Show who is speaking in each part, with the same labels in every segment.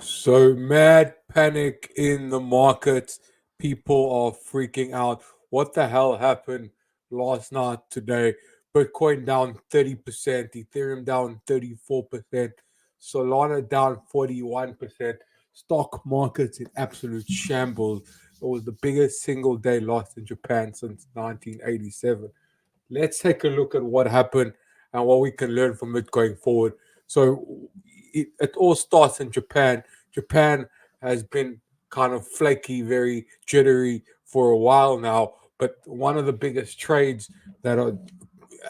Speaker 1: So mad panic in the markets. People are freaking out. What the hell happened last night, today? Bitcoin down 30%, Ethereum down 34%, Solana down 41%. Stock markets in absolute shambles. It was the biggest single day loss in Japan since 1987. Let's take a look at what happened and what we can learn from it going forward. So it all starts in Japan. Japan has been kind of flaky, very jittery for a while now. But one of the biggest trades that are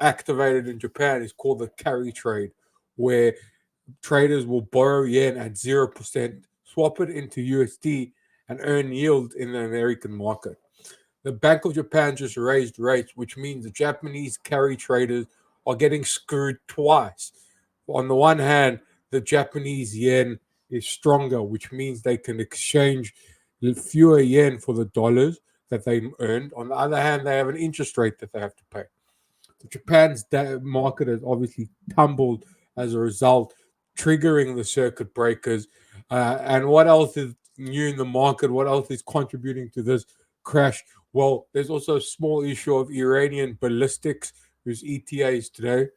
Speaker 1: activated in Japan is called the carry trade, where traders will borrow yen at 0%, swap it into USD, and earn yield in the American market. The Bank of Japan just raised rates, which means the Japanese carry traders are getting screwed twice. On the one hand, the Japanese yen is stronger, which means they can exchange fewer yen for the dollars that they earned. On the other hand, they have an interest rate that they have to pay. Japan's market has obviously tumbled as a result, triggering the circuit breakers. And what else is new in the market? What else is contributing to this crash? Well, there's also a small issue of Iranian ballistics, whose ETA is today.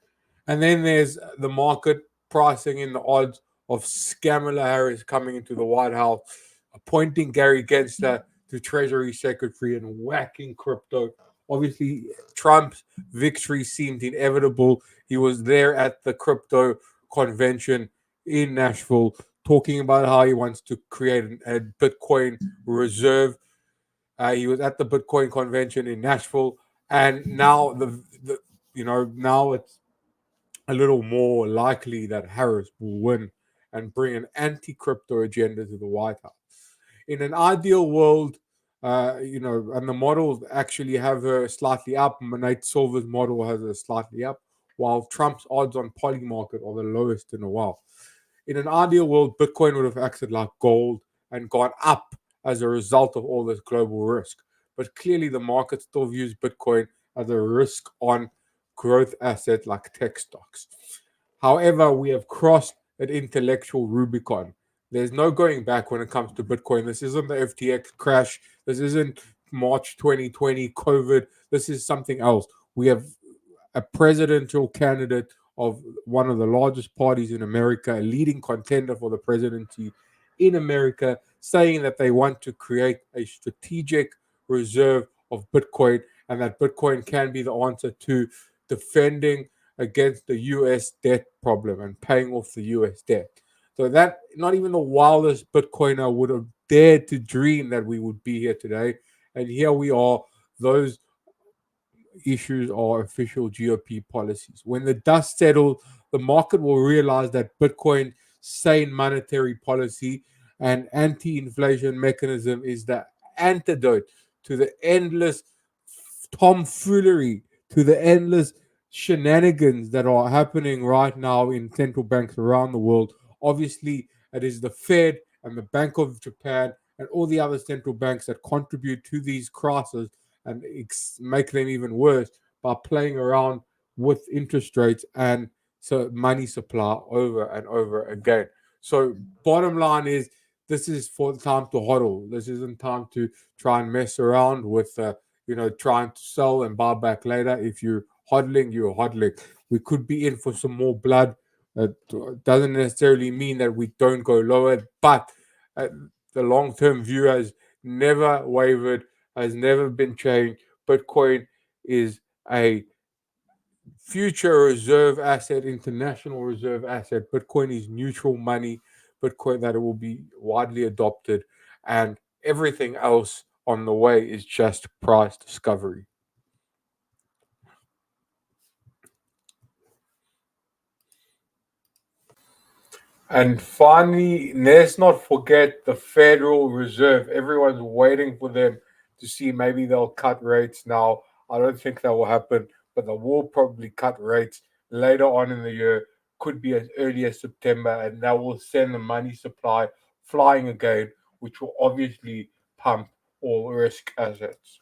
Speaker 1: And then there's the market pricing in the odds of Kamala Harris coming into the White House, appointing Gary Gensler to Treasury Secretary and whacking crypto. Obviously, Trump's victory seemed inevitable. He was there at the crypto convention in Nashville talking about how he wants to create a Bitcoin reserve. He was at the Bitcoin convention in Nashville, and now now it's a little more likely that Harris will win and bring an anti-crypto agenda to the White House. In an ideal world, and the models actually have her slightly up. Nate Silver's model has her slightly up, while Trump's odds on Polymarket are the lowest in a while. In an ideal world, Bitcoin would have acted like gold and gone up as a result of all this global risk. But clearly, the market still views Bitcoin as a risk on growth asset like tech stocks. However, we have crossed an intellectual Rubicon. There's no going back when it comes to Bitcoin. This isn't the FTX crash. This isn't March 2020 COVID. This is something else. We have a presidential candidate of one of the largest parties in America, a leading contender for the presidency in America, saying that they want to create a strategic reserve of Bitcoin and that Bitcoin can be the answer to defending against the US debt problem and paying off the US debt. So that not even the wildest Bitcoiner would have dared to dream that we would be here today. And here we are. Those issues are official GOP policies. When the dust settles, the market will realize that Bitcoin's sane monetary policy and anti-inflation mechanism is the antidote to the endless tomfoolery, to the endless shenanigans that are happening right now in central banks around the world. Obviously, it is the Fed and the Bank of Japan and all the other central banks that contribute to these crises and make them even worse by playing around with interest rates and so money supply over and over again. So bottom line is, this is for time to hodl. This isn't time to try and mess around with trying to sell and buy back later. If you're hodling, you're hodling. We could be in for some more blood. It doesn't necessarily mean that we don't go lower, but the long-term view has never wavered, has never been changed. Bitcoin is a future reserve asset, international reserve asset. Bitcoin is neutral money. Bitcoin that it will be widely adopted, and everything else on the way is just price discovery. And finally, let's not forget the Federal Reserve. Everyone's waiting for them to see maybe they'll cut rates now. I don't think that will happen, but they will probably cut rates later on in the year, could be as early as September, and that will send the money supply flying again, which will obviously pump all risk assets.